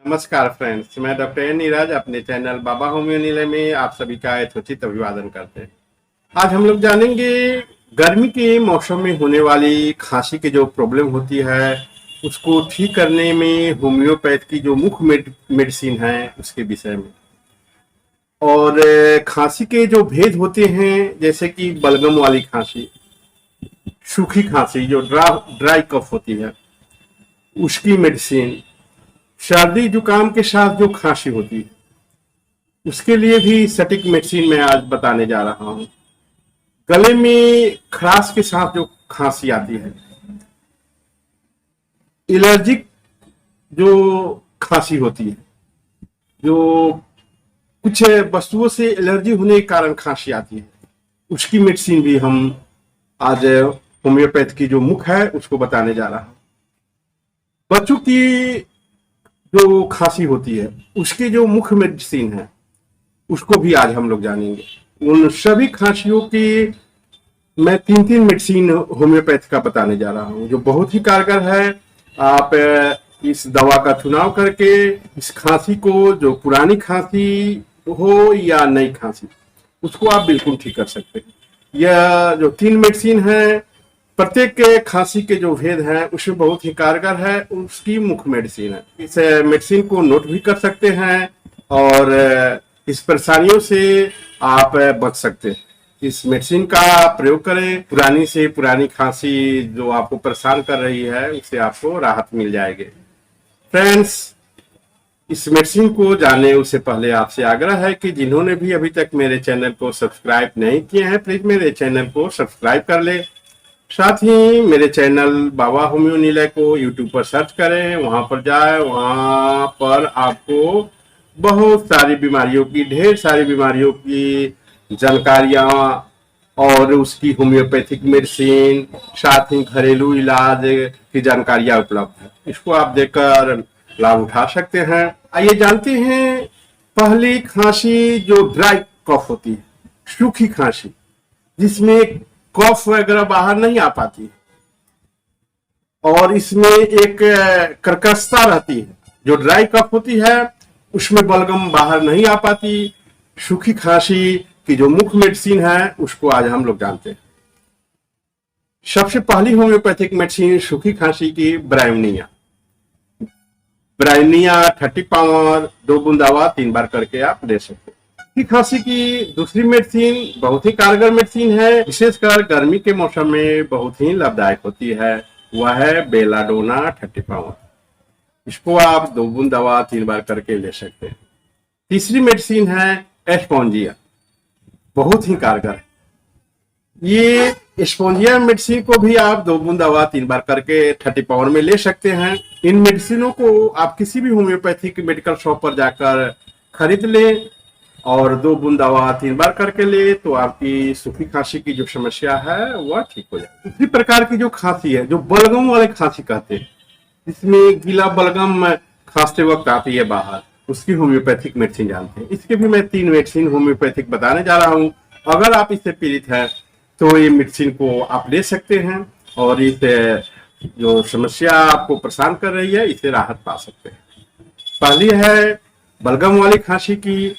नमस्कार फ्रेंड्स, मैं doctor N Neeraj अपने चैनल बाबा होम्यो निलय में आप सभी का यथोचित अभिवादन करते हैं। आज हम लोग जानेंगे गर्मी के मौसम में होने वाली खांसी की जो प्रॉब्लम होती है उसको ठीक करने में होम्योपैथ की जो मुख्य मेडिसिन है उसके विषय में। और खांसी के जो भेद होते हैं जैसे कि बलगम वाली खांसी, सूखी खांसी जो ड्राई कफ होती है उसकी मेडिसिन, सर्दी जुकाम के साथ जो खांसी होती है उसके लिए भी सटीक मेडिसिन मैं आज बताने जा रहा हूं। गले में खराश के साथ जो खांसी आती है, एलर्जिक जो खांसी होती है, जो कुछ वस्तुओं से एलर्जी होने के कारण खांसी आती है, उसकी मेडिसिन भी हम आज होम्योपैथ की जो मुख्य है उसको बताने जा रहा हूं। बच्चों की जो खांसी होती है उसकी जो मुख्य मेडिसिन है उसको भी आज हम लोग जानेंगे। उन सभी खांसियों की मैं तीन मेडिसिन होम्योपैथ का बताने जा रहा हूं जो बहुत ही कारगर है। आप इस दवा का चुनाव करके इस खांसी को, जो पुरानी खांसी हो या नई खांसी, उसको आप बिल्कुल ठीक कर सकते हैं। यह जो 3 मेडिसिन है, प्रत्येक खांसी के जो भेद हैं उसमें बहुत ही कारगर है, उसकी मुख्य मेडिसिन है। इस मेडिसिन को नोट भी कर सकते हैं और इस परेशानियों से आप बच सकते हैं। इस मेडिसिन का प्रयोग करें, पुरानी से पुरानी खांसी जो आपको परेशान कर रही है उससे आपको राहत मिल जाएगी। फ्रेंड्स, इस मेडिसिन को जाने उससे पहले आपसे आग्रह है कि जिन्होंने भी अभी तक मेरे चैनल को सब्सक्राइब नहीं किए हैं प्लीज मेरे चैनल को सब्सक्राइब कर ले। साथ ही मेरे चैनल बाबा होम्यो निलय को यूट्यूब पर सर्च करें, वहां पर जाए, वहां पर आपको बहुत सारी बीमारियों की, ढेर सारी बीमारियों की जानकारियां और उसकी होम्योपैथिक मेडिसिन, साथ ही घरेलू इलाज की जानकारियां उपलब्ध है। इसको आप देखकर लाभ उठा सकते हैं। आइए जानते हैं पहली खांसी जो ड्राई कफ होती है, सूखी खांसी जिसमें कफ वगैरह बाहर नहीं आ पाती है और इसमें एक कर्कशता रहती है। जो ड्राई कफ होती है उसमें बलगम बाहर नहीं आ पाती। सूखी खांसी की जो मुख्य मेडिसिन है उसको आज हम लोग जानते हैं। सबसे पहली होम्योपैथिक मेडिसिन सूखी खांसी की ब्रायोनिया। ब्रायोनिया 30 पावर 2 बूंद दवा 3 बार करके आप ले सकते हैं। खांसी की दूसरी मेडिसिन बहुत ही कारगर मेडिसिन है, विशेषकर गर्मी के मौसम में बहुत ही लाभदायक होती है, वह है बेलाडोना 30 पावर। इसको आप 2 बूंद दवा 3 बार करके ले सकते हैं। तीसरी मेडिसिन है एस्पोंजिया, बहुत ही कारगर है। ये एस्पोंजिया मेडिसिन को भी आप 2 बूंद दवा 3 बार करके 30 पावर में ले सकते हैं। इन मेडिसिनों को आप किसी भी होम्योपैथिक मेडिकल शॉप पर जाकर खरीद लें और 2 बूंद दवा 3 बार करके ले तो आपकी सूखी खांसी की जो समस्या है वह ठीक हो जाए। इसी प्रकार की जो खांसी है, जो बलगम वाले खांसी कहते हैं, इसमें गीला बलगम खांसते वक्त आती है बाहर, उसकी होम्योपैथिक मेडिसिन जानते हैं। इसके भी मैं 3 मेडिसिन होम्योपैथिक बताने जा रहा हूँ। अगर आप इससे पीड़ित है तो ये मेडिसिन को आप ले सकते हैं और इस जो समस्या आपको परेशान कर रही है इससे राहत पा सकते हैं। पहली है बलगम वाली खांसी की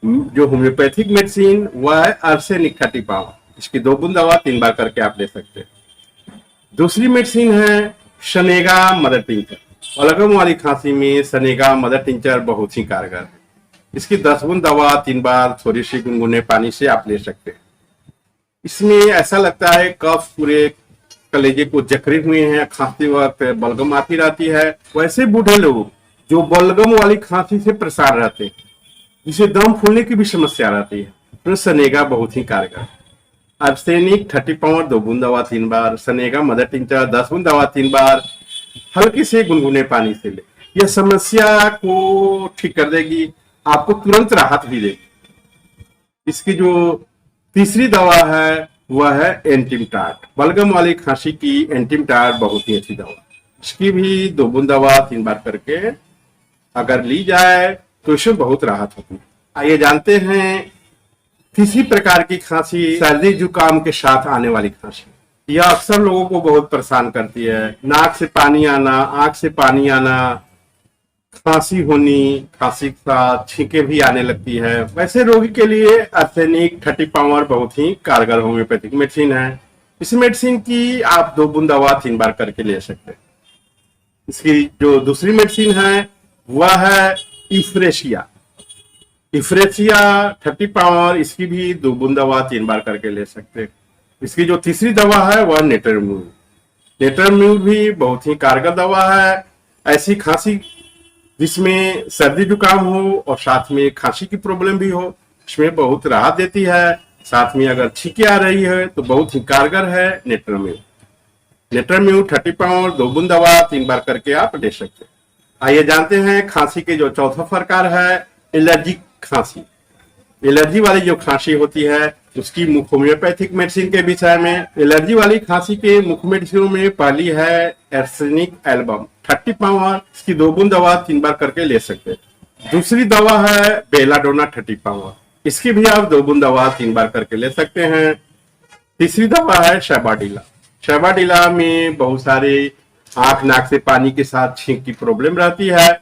जो होम्योपैथिक मेडिसिन, वह है आर्सेनिक 30 पावर। इसकी 2 बूंद दवा 3 बार करके आप ले सकते हैं। दूसरी मेडिसिन है सनेगा मदर टिंचर। बलगम वाली खांसी में सनेगा मदर टिंचर बहुत ही कारगर है। इसकी 10 बूंद दवा 3 बार थोड़ी सी गुनगुने पानी से आप ले सकते हैं। इसमें ऐसा लगता है कफ पूरे कलेजे को जकड़े हुए हैं, खांसते वक्त बलगम आती रहती है। वैसे बूढ़े लोग जो बलगम वाली खांसी से परेशान रहते हैं, जिसे दम फूलने की भी समस्या रहती है, तो सनेगा बहुत ही कारगर। आर्सेनिक 30 पावर 2 बूंद दवा 3 बार, सनेगा मदर टिंचर 10 बूंद दवा 3 बार, हल्के से गुनगुने पानी से ले। यह समस्या को ठीक कर देगी, आपको तुरंत राहत भी देगी। इसकी जो तीसरी दवा है वह है एंटिमटाट। बलगम वाली खांसी की एंटिमटाट बहुत ही अच्छी दवा, इसकी भी 2 बूंद दवा 3 बार करके अगर ली जाए तो इससे बहुत राहत होती है। आइए जानते हैं किसी प्रकार की खांसी, सर्दी जुकाम के साथ आने वाली खांसी। यह अक्सर लोगों को बहुत परेशान करती है। नाक से पानी आना, आंख से पानी आना, खांसी होनी, खांसी के साथ छींके भी आने लगती है, वैसे रोगी के लिए आर्सेनिक 30 पावर बहुत ही कारगर होम्योपैथिक मेडिसिन है। इस मेडिसिन की आप 2 बूंद दवा 3 बार करके ले सकते हैं। इसकी जो दूसरी मेडिसिन है वह है इफ्रेशिया। इफ्रेशिया 30 पावर, इसकी भी 2 बूंद दवा 3 बार करके ले सकते हैं। इसकी जो तीसरी दवा है वह नेटरम्यूर। नेटरम्यूर भी बहुत ही कारगर दवा है। ऐसी खांसी जिसमें सर्दी जुकाम हो और साथ में खांसी की प्रॉब्लम भी हो, इसमें बहुत राहत देती है। साथ में अगर छींके आ रही है तो बहुत ही कारगर है नेटरम्यूर। नेटरम्यूर 30 पाउंड 2 बूंद दवा 3 बार करके आप ले सकते हैं। आइए जानते हैं खांसी के जो चौथा प्रकार है एलर्जिक खांसी। एलर्जी वाली जो खांसी होती है उसकी मुख्य होम्योपैथिक मेडिसिन के विषय में। एलर्जी वाली खांसी के मुख्य मेडिसिनों में पहली है एर्सेनिक एल्बम 30 पाउंड, इसकी 2 बूंद दवा 3 बार करके ले सकते हैं। दूसरी दवा है बेलाडोना 30 पाउंड, इसकी भी आप 2 बूंद दवा 3 बार करके ले सकते हैं। तीसरी दवा है शैबाडीला। शैबाडीला में बहुत सारे आंख नाक से पानी के साथ छींक की प्रॉब्लम रहती है,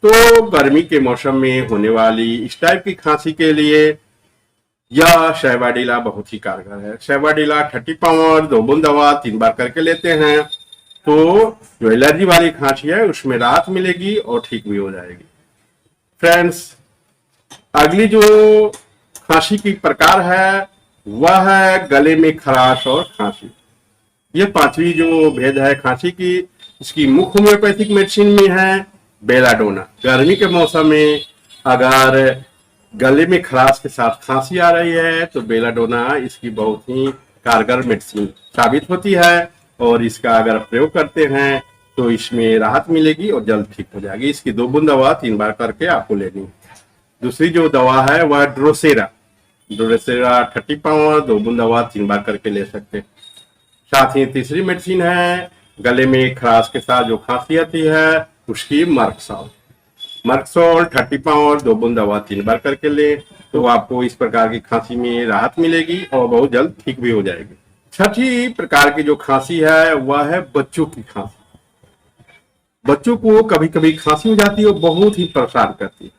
तो गर्मी के मौसम में होने वाली इस टाइप की खांसी के लिए यह शैबाडीला बहुत ही कारगर है। शैबाडीला 30 पाउंड 2 बूंद दवा 3 बार करके लेते हैं तो जो एलर्जी वाली खांसी है उसमें राहत मिलेगी और ठीक भी हो जाएगी। फ्रेंड्स, अगली जो खांसी की प्रकार है वह है गले में खराश और खांसी। ये पांचवी जो भेद है खांसी की, इसकी मुख्य होम्योपैथिक मेडिसिन में है बेलाडोना। गर्मी के मौसम में अगर गले में खराश के साथ खांसी आ रही है तो बेलाडोना इसकी बहुत ही कारगर मेडिसिन साबित होती है और इसका अगर प्रयोग करते हैं तो इसमें राहत मिलेगी और जल्द ठीक हो जाएगी। इसकी 2 बूंद दवा 3 बार करके आपको लेनी है। दूसरी जो दवा है वह ड्रोसेरा। ड्रोसेरा 30 पाउंड 2 बूंद दवा 3 बार करके ले सकते हैं। साथ ही तीसरी मेडिसिन है गले में खराश के साथ जो खांसी आती है उसकी मर्कसॉल। मर्कसॉल 30 पाउंड 2 बूंद दवा 3 बार करके ले तो आपको इस प्रकार की खांसी में राहत मिलेगी और बहुत जल्द ठीक भी हो जाएगी। छठी प्रकार की जो खांसी है वह है बच्चों की खांसी। बच्चों को कभी कभी खांसी हो जाती है और बहुत ही परेशान करती है।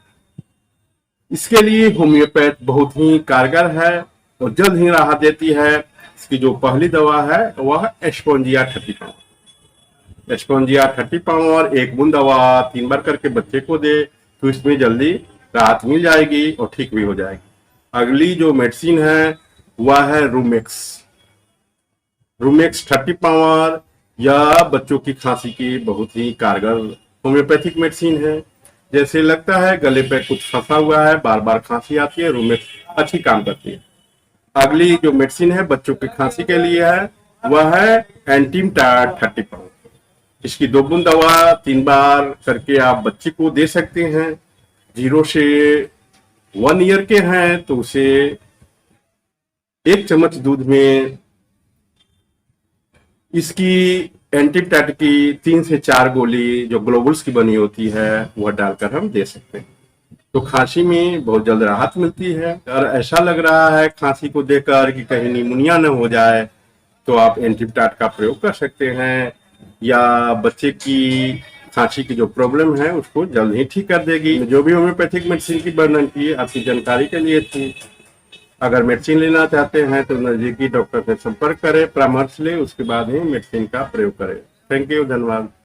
इसके लिए होम्योपैथ बहुत ही कारगर है और जल्द ही राहत देती है। इसकी जो पहली दवा है वह एस्पोंजिया 30 पाउंड। एस्पोंजिया 30 पाउंड 1 बूंद दवा 3 बार करके बच्चे को दे तो इसमें जल्दी राहत मिल जाएगी और ठीक भी हो जाएगी। अगली जो मेडिसिन है वह है रूमेक्स। रूमेक्स 30 पाउंड यह बच्चों की खांसी की बहुत ही कारगर होम्योपैथिक मेडिसिन है। जैसे लगता है गले पे कुछ फंसा हुआ है, बार बार खांसी आती है, रूमेक्स अच्छी काम करती है। अगली जो मेडिसिन है बच्चों की खांसी के लिए है वह है एंटीमटाड 30 पाउंड। इसकी 2 बूंद दवा 3 बार करके आप बच्चे को दे सकते हैं। 0 से 1 ईयर के हैं तो उसे 1 चम्मच दूध में इसकी एंटीमटाड की 3 से 4 गोली जो ग्लोबुल्स की बनी होती है वह डालकर हम दे सकते हैं तो खांसी में बहुत जल्द राहत मिलती है। अगर ऐसा लग रहा है खांसी को देखकर कि कहीं निमोनिया न हो जाए तो आप एंटीमटाड का प्रयोग कर सकते हैं या बच्चे की खांसी की जो प्रॉब्लम है उसको जल्द ही ठीक कर देगी। जो भी होम्योपैथिक मेडिसिन की वर्णन की आपकी जानकारी के लिए थी। अगर मेडिसिन लेना चाहते हैं तो नजदीकी डॉक्टर से संपर्क करें, परामर्श लें, उसके बाद ही मेडिसिन का प्रयोग करें। थैंक यू, धन्यवाद।